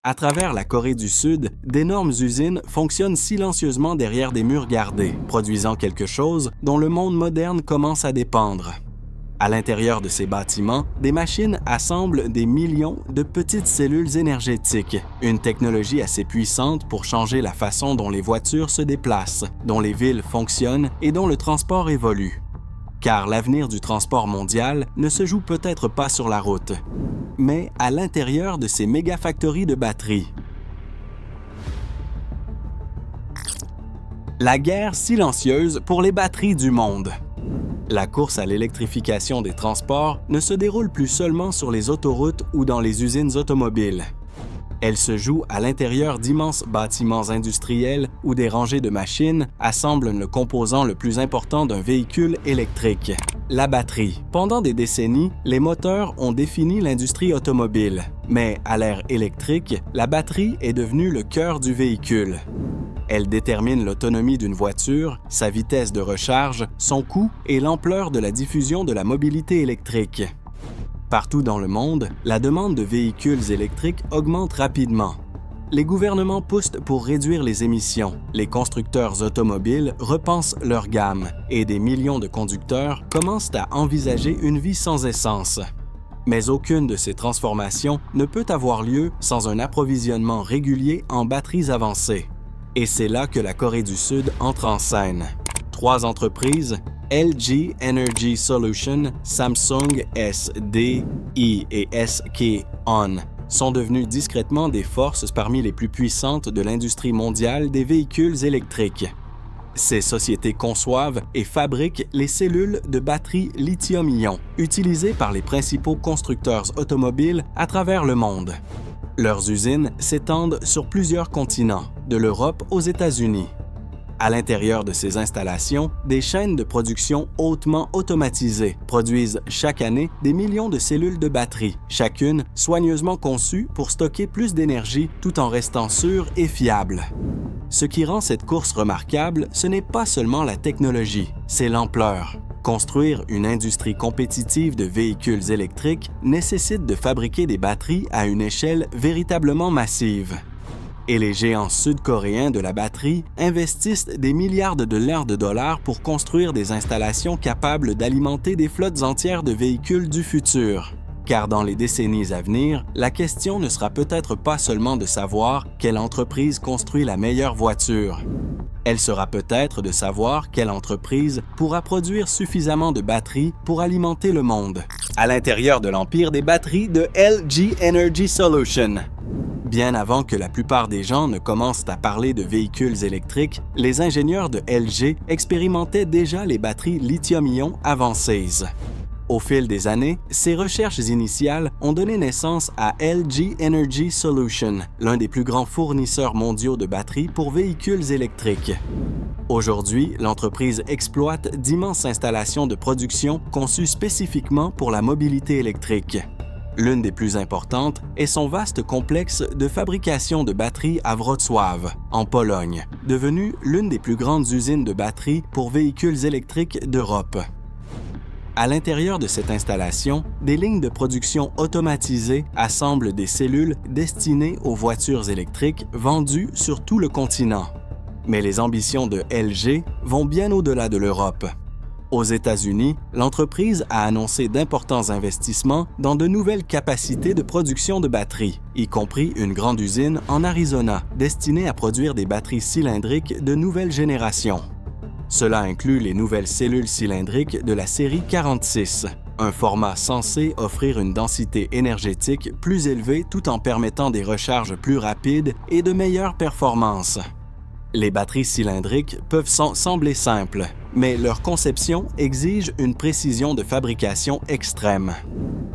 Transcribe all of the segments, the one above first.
À travers la Corée du Sud, d'énormes usines fonctionnent silencieusement derrière des murs gardés, produisant quelque chose dont le monde moderne commence à dépendre. À l'intérieur de ces bâtiments, des machines assemblent des millions de petites cellules énergétiques, une technologie assez puissante pour changer la façon dont les voitures se déplacent, dont les villes fonctionnent et dont le transport évolue. Car l'avenir du transport mondial ne se joue peut-être pas sur la route, mais à l'intérieur de ces méga-factories de batteries. La guerre silencieuse pour les batteries du monde. La course à l'électrification des transports ne se déroule plus seulement sur les autoroutes ou dans les usines automobiles. Elle se joue à l'intérieur d'immenses bâtiments industriels où des rangées de machines assemblent le composant le plus important d'un véhicule électrique, la batterie. Pendant des décennies, les moteurs ont défini l'industrie automobile, mais à l'ère électrique, la batterie est devenue le cœur du véhicule. Elle détermine l'autonomie d'une voiture, sa vitesse de recharge, son coût et l'ampleur de la diffusion de la mobilité électrique. Partout dans le monde, la demande de véhicules électriques augmente rapidement. Les gouvernements poussent pour réduire les émissions, les constructeurs automobiles repensent leur gamme et des millions de conducteurs commencent à envisager une vie sans essence. Mais aucune de ces transformations ne peut avoir lieu sans un approvisionnement régulier en batteries avancées. Et c'est là que la Corée du Sud entre en scène. 3 entreprises, LG Energy Solution, Samsung SDI et SK On, sont devenues discrètement des forces parmi les plus puissantes de l'industrie mondiale des véhicules électriques. Ces sociétés conçoivent et fabriquent les cellules de batterie lithium-ion, utilisées par les principaux constructeurs automobiles à travers le monde. Leurs usines s'étendent sur plusieurs continents, de l'Europe aux États-Unis. À l'intérieur de ces installations, des chaînes de production hautement automatisées produisent chaque année des millions de cellules de batterie, chacune soigneusement conçue pour stocker plus d'énergie tout en restant sûre et fiable. Ce qui rend cette course remarquable, ce n'est pas seulement la technologie, c'est l'ampleur. Construire une industrie compétitive de véhicules électriques nécessite de fabriquer des batteries à une échelle véritablement massive. Et les géants sud-coréens de la batterie investissent des milliards de dollars pour construire des installations capables d'alimenter des flottes entières de véhicules du futur. Car dans les décennies à venir, la question ne sera peut-être pas seulement de savoir quelle entreprise construit la meilleure voiture. Elle sera peut-être de savoir quelle entreprise pourra produire suffisamment de batteries pour alimenter le monde. À l'intérieur de l'empire des batteries de LG Energy Solution. Bien avant que la plupart des gens ne commencent à parler de véhicules électriques, les ingénieurs de LG expérimentaient déjà les batteries lithium-ion avancées. Au fil des années, ces recherches initiales ont donné naissance à LG Energy Solution, l'un des plus grands fournisseurs mondiaux de batteries pour véhicules électriques. Aujourd'hui, l'entreprise exploite d'immenses installations de production conçues spécifiquement pour la mobilité électrique. L'une des plus importantes est son vaste complexe de fabrication de batteries à Wrocław, en Pologne, devenue l'une des plus grandes usines de batteries pour véhicules électriques d'Europe. À l'intérieur de cette installation, des lignes de production automatisées assemblent des cellules destinées aux voitures électriques vendues sur tout le continent. Mais les ambitions de LG vont bien au-delà de l'Europe. Aux États-Unis, l'entreprise a annoncé d'importants investissements dans de nouvelles capacités de production de batteries, y compris une grande usine en Arizona destinée à produire des batteries cylindriques de nouvelle génération. Cela inclut les nouvelles cellules cylindriques de la série 46, un format censé offrir une densité énergétique plus élevée tout en permettant des recharges plus rapides et de meilleures performances. Les batteries cylindriques peuvent sembler simples, mais leur conception exige une précision de fabrication extrême.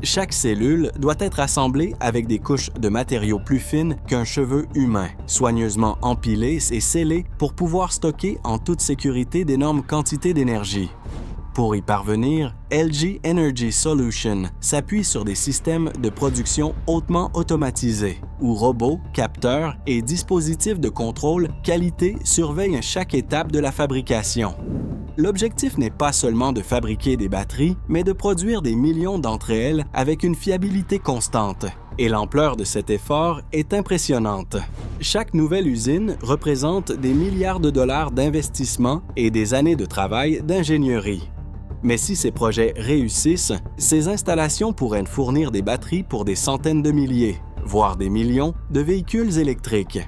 Chaque cellule doit être assemblée avec des couches de matériaux plus fines qu'un cheveu humain, soigneusement empilées et scellées pour pouvoir stocker en toute sécurité d'énormes quantités d'énergie. Pour y parvenir, LG Energy Solution s'appuie sur des systèmes de production hautement automatisés, où robots, capteurs et dispositifs de contrôle qualité surveillent chaque étape de la fabrication. L'objectif n'est pas seulement de fabriquer des batteries, mais de produire des millions d'entre elles avec une fiabilité constante. Et l'ampleur de cet effort est impressionnante. Chaque nouvelle usine représente des milliards de dollars d'investissement et des années de travail d'ingénierie. Mais si ces projets réussissent, ces installations pourraient fournir des batteries pour des centaines de milliers, voire des millions, de véhicules électriques.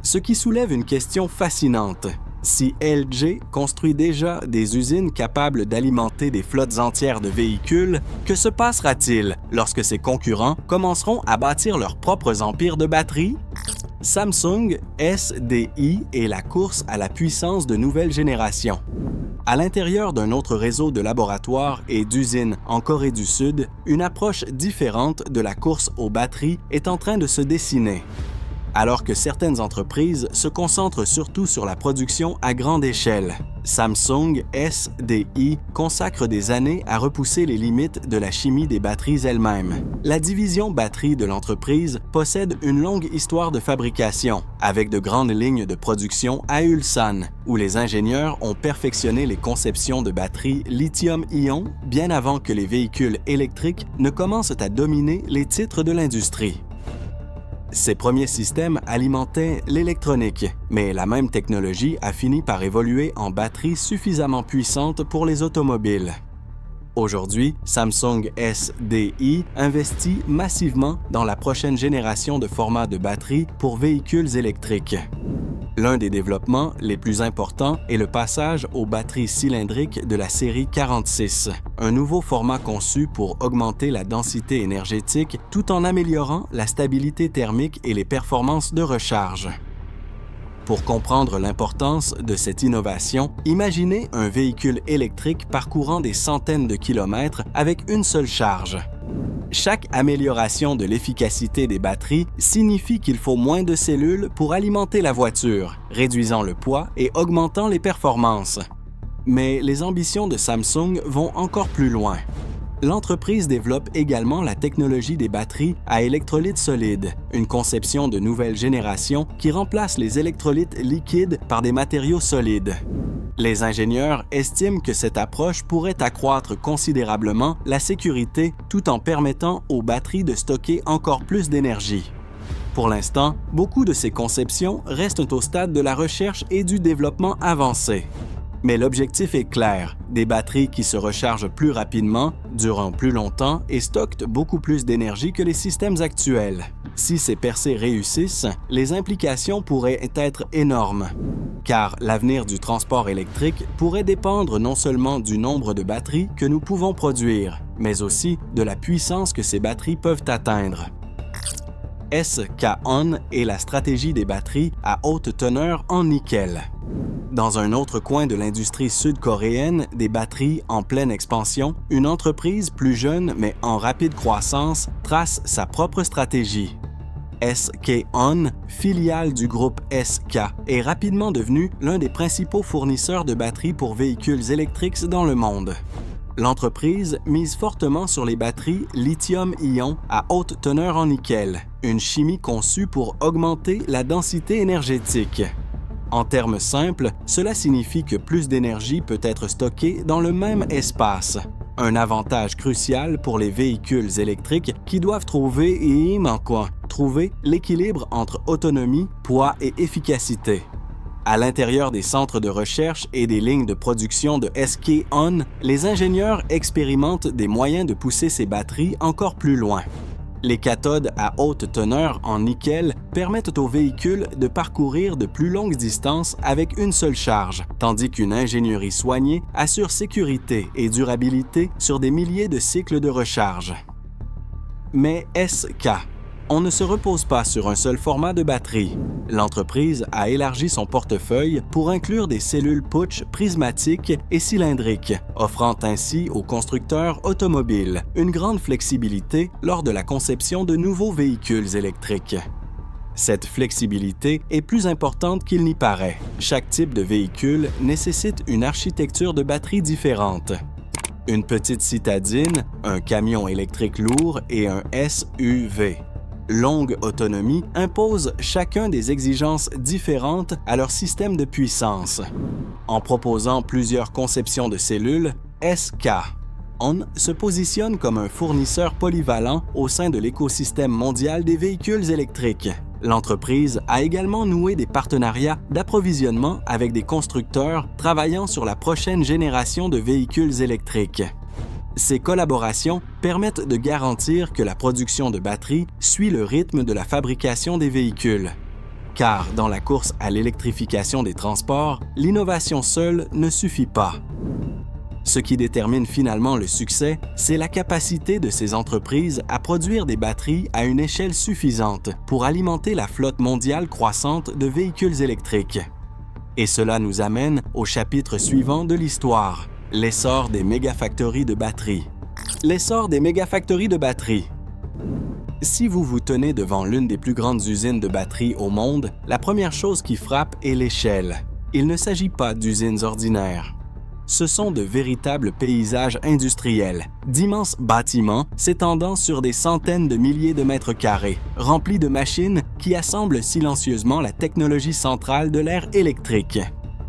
Ce qui soulève une question fascinante. Si LG construit déjà des usines capables d'alimenter des flottes entières de véhicules, que se passera-t-il lorsque ses concurrents commenceront à bâtir leurs propres empires de batteries? Samsung SDI est la course à la puissance de nouvelle génération. À l'intérieur d'un autre réseau de laboratoires et d'usines en Corée du Sud, une approche différente de la course aux batteries est en train de se dessiner. Alors que certaines entreprises se concentrent surtout sur la production à grande échelle, Samsung SDI consacre des années à repousser les limites de la chimie des batteries elles-mêmes. La division batterie de l'entreprise possède une longue histoire de fabrication, avec de grandes lignes de production à Ulsan, où les ingénieurs ont perfectionné les conceptions de batteries lithium-ion bien avant que les véhicules électriques ne commencent à dominer les titres de l'industrie. Ces premiers systèmes alimentaient l'électronique, mais la même technologie a fini par évoluer en batteries suffisamment puissantes pour les automobiles. Aujourd'hui, Samsung SDI investit massivement dans la prochaine génération de formats de batteries pour véhicules électriques. L'un des développements les plus importants est le passage aux batteries cylindriques de la série 46, un nouveau format conçu pour augmenter la densité énergétique tout en améliorant la stabilité thermique et les performances de recharge. Pour comprendre l'importance de cette innovation, imaginez un véhicule électrique parcourant des centaines de kilomètres avec une seule charge. Chaque amélioration de l'efficacité des batteries signifie qu'il faut moins de cellules pour alimenter la voiture, réduisant le poids et augmentant les performances. Mais les ambitions de Samsung vont encore plus loin. L'entreprise développe également la technologie des batteries à électrolyte solide, une conception de nouvelle génération qui remplace les électrolytes liquides par des matériaux solides. Les ingénieurs estiment que cette approche pourrait accroître considérablement la sécurité tout en permettant aux batteries de stocker encore plus d'énergie. Pour l'instant, beaucoup de ces conceptions restent au stade de la recherche et du développement avancé. Mais l'objectif est clair, des batteries qui se rechargent plus rapidement, durant plus longtemps et stockent beaucoup plus d'énergie que les systèmes actuels. Si ces percées réussissent, les implications pourraient être énormes, car l'avenir du transport électrique pourrait dépendre non seulement du nombre de batteries que nous pouvons produire, mais aussi de la puissance que ces batteries peuvent atteindre. SK-On est la stratégie des batteries à haute teneur en nickel. Dans un autre coin de l'industrie sud-coréenne des batteries en pleine expansion, une entreprise plus jeune mais en rapide croissance trace sa propre stratégie. SK-On, filiale du groupe SK, est rapidement devenu l'un des principaux fournisseurs de batteries pour véhicules électriques dans le monde. L'entreprise mise fortement sur les batteries lithium-ion à haute teneur en nickel, une chimie conçue pour augmenter la densité énergétique. En termes simples, cela signifie que plus d'énergie peut être stockée dans le même espace. Un avantage crucial pour les véhicules électriques qui doivent trouver l'équilibre entre autonomie, poids et efficacité. À l'intérieur des centres de recherche et des lignes de production de SK-On, les ingénieurs expérimentent des moyens de pousser ces batteries encore plus loin. Les cathodes à haute teneur en nickel permettent aux véhicules de parcourir de plus longues distances avec une seule charge, tandis qu'une ingénierie soignée assure sécurité et durabilité sur des milliers de cycles de recharge. Mais SK, on ne se repose pas sur un seul format de batterie. L'entreprise a élargi son portefeuille pour inclure des cellules Putsch prismatiques et cylindriques, offrant ainsi aux constructeurs automobiles une grande flexibilité lors de la conception de nouveaux véhicules électriques. Cette flexibilité est plus importante qu'il n'y paraît. Chaque type de véhicule nécessite une architecture de batterie différente. Une petite citadine, un camion électrique lourd et un SUV. Longue autonomie impose chacun des exigences différentes à leur système de puissance. En proposant plusieurs conceptions de cellules, SK On se positionne comme un fournisseur polyvalent au sein de l'écosystème mondial des véhicules électriques. L'entreprise a également noué des partenariats d'approvisionnement avec des constructeurs travaillant sur la prochaine génération de véhicules électriques. Ces collaborations permettent de garantir que la production de batteries suit le rythme de la fabrication des véhicules. Car dans la course à l'électrification des transports, l'innovation seule ne suffit pas. Ce qui détermine finalement le succès, c'est la capacité de ces entreprises à produire des batteries à une échelle suffisante pour alimenter la flotte mondiale croissante de véhicules électriques. Et cela nous amène au chapitre suivant de l'histoire, l'essor des mégafactories de batteries. L'essor des mégafactories de batteries. Si vous vous tenez devant l'une des plus grandes usines de batteries au monde, la première chose qui frappe est l'échelle. Il ne s'agit pas d'usines ordinaires. Ce sont de véritables paysages industriels, d'immenses bâtiments s'étendant sur des centaines de milliers de mètres carrés, remplis de machines qui assemblent silencieusement la technologie centrale de l'ère électrique.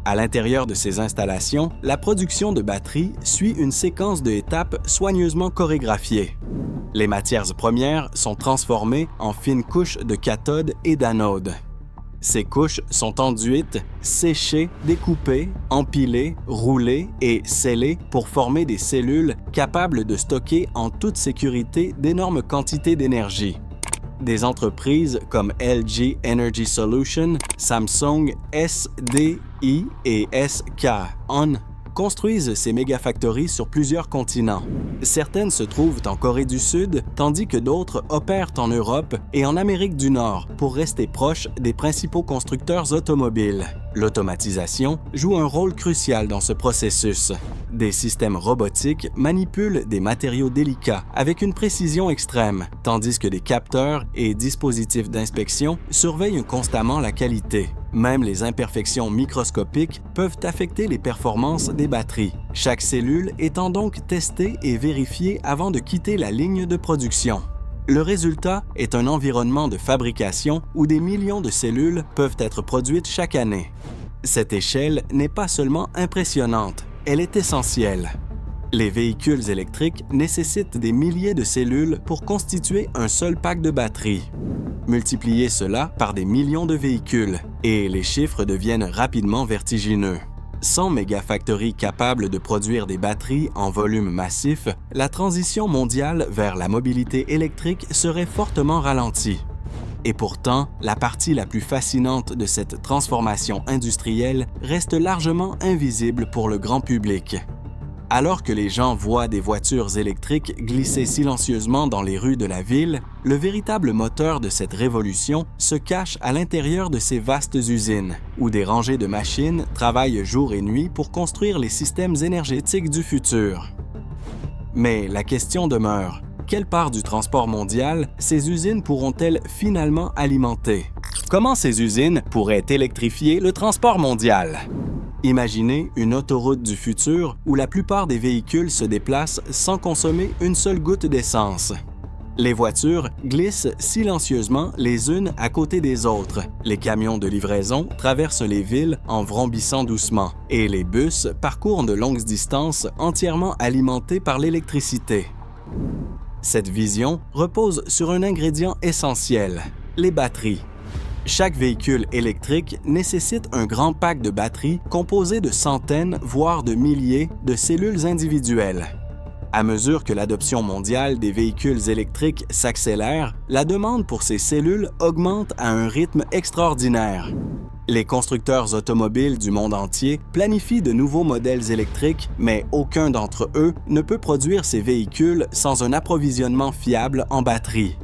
À l'intérieur de ces installations, la production de batteries suit une séquence d'étapes soigneusement chorégraphiées. Les matières premières sont transformées en fines couches de cathodes et d'anodes. Ces couches sont enduites, séchées, découpées, empilées, roulées et scellées pour former des cellules capables de stocker en toute sécurité d'énormes quantités d'énergie. Des entreprises comme LG Energy Solution, Samsung, SDI et SK On construisent ces mégafactories sur plusieurs continents. Certaines se trouvent en Corée du Sud, tandis que d'autres opèrent en Europe et en Amérique du Nord pour rester proches des principaux constructeurs automobiles. L'automatisation joue un rôle crucial dans ce processus. Des systèmes robotiques manipulent des matériaux délicats avec une précision extrême, tandis que des capteurs et dispositifs d'inspection surveillent constamment la qualité. Même les imperfections microscopiques peuvent affecter les performances des batteries, chaque cellule étant donc testée et vérifiée avant de quitter la ligne de production. Le résultat est un environnement de fabrication où des millions de cellules peuvent être produites chaque année. Cette échelle n'est pas seulement impressionnante, elle est essentielle. Les véhicules électriques nécessitent des milliers de cellules pour constituer un seul pack de batterie. Multipliez cela par des millions de véhicules et les chiffres deviennent rapidement vertigineux. Sans mégafactories capables de produire des batteries en volume massif, la transition mondiale vers la mobilité électrique serait fortement ralentie. Et pourtant, la partie la plus fascinante de cette transformation industrielle reste largement invisible pour le grand public. Alors que les gens voient des voitures électriques glisser silencieusement dans les rues de la ville, le véritable moteur de cette révolution se cache à l'intérieur de ces vastes usines, où des rangées de machines travaillent jour et nuit pour construire les systèmes énergétiques du futur. Mais la question demeure, quelle part du transport mondial ces usines pourront-elles finalement alimenter? Comment ces usines pourraient électrifier le transport mondial? Imaginez une autoroute du futur où la plupart des véhicules se déplacent sans consommer une seule goutte d'essence. Les voitures glissent silencieusement les unes à côté des autres. Les camions de livraison traversent les villes en vrombissant doucement et les bus parcourent de longues distances entièrement alimentés par l'électricité. Cette vision repose sur un ingrédient essentiel, les batteries. Chaque véhicule électrique nécessite un grand pack de batteries composé de centaines, voire de milliers de cellules individuelles. À mesure que l'adoption mondiale des véhicules électriques s'accélère, la demande pour ces cellules augmente à un rythme extraordinaire. Les constructeurs automobiles du monde entier planifient de nouveaux modèles électriques, mais aucun d'entre eux ne peut produire ces véhicules sans un approvisionnement fiable en batteries.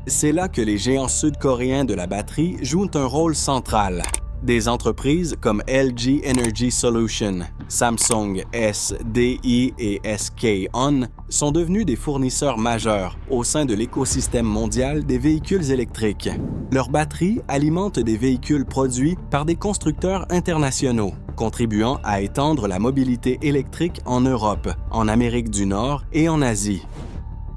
C'est là que les géants sud-coréens de la batterie jouent un rôle central. Des entreprises comme LG Energy Solution, Samsung, SDI et SK On sont devenus des fournisseurs majeurs au sein de l'écosystème mondial des véhicules électriques. Leurs batteries alimentent des véhicules produits par des constructeurs internationaux, contribuant à étendre la mobilité électrique en Europe, en Amérique du Nord et en Asie.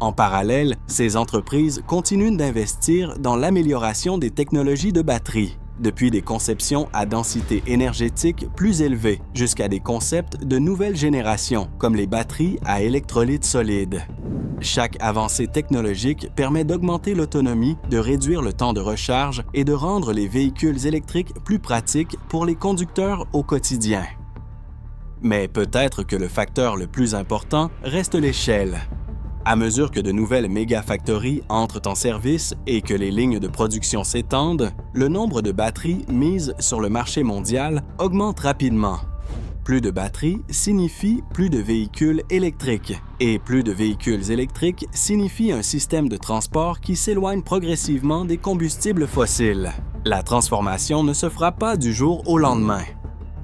En parallèle, ces entreprises continuent d'investir dans l'amélioration des technologies de batterie. depuis des conceptions à densité énergétique plus élevée jusqu'à des concepts de nouvelle génération, comme les batteries à électrolyte solide. Chaque avancée technologique permet d'augmenter l'autonomie, de réduire le temps de recharge et de rendre les véhicules électriques plus pratiques pour les conducteurs au quotidien. Mais peut-être que le facteur le plus important reste l'échelle. À mesure que de nouvelles méga-factories entrent en service et que les lignes de production s'étendent, le nombre de batteries mises sur le marché mondial augmente rapidement. Plus de batteries signifie plus de véhicules électriques, et plus de véhicules électriques signifie un système de transport qui s'éloigne progressivement des combustibles fossiles. La transformation ne se fera pas du jour au lendemain.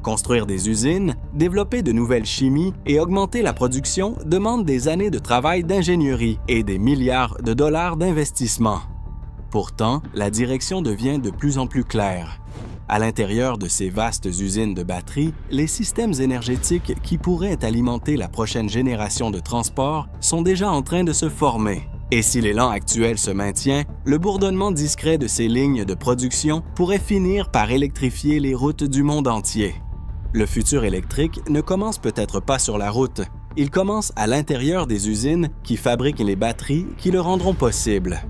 Construire des usines, développer de nouvelles chimies et augmenter la production demande des années de travail d'ingénierie et des milliards de dollars d'investissement. Pourtant, la direction devient de plus en plus claire. À l'intérieur de ces vastes usines de batteries, les systèmes énergétiques qui pourraient alimenter la prochaine génération de transports sont déjà en train de se former. Et si l'élan actuel se maintient, le bourdonnement discret de ces lignes de production pourrait finir par électrifier les routes du monde entier. Le futur électrique ne commence peut-être pas sur la route, il commence à l'intérieur des usines qui fabriquent les batteries qui le rendront possible.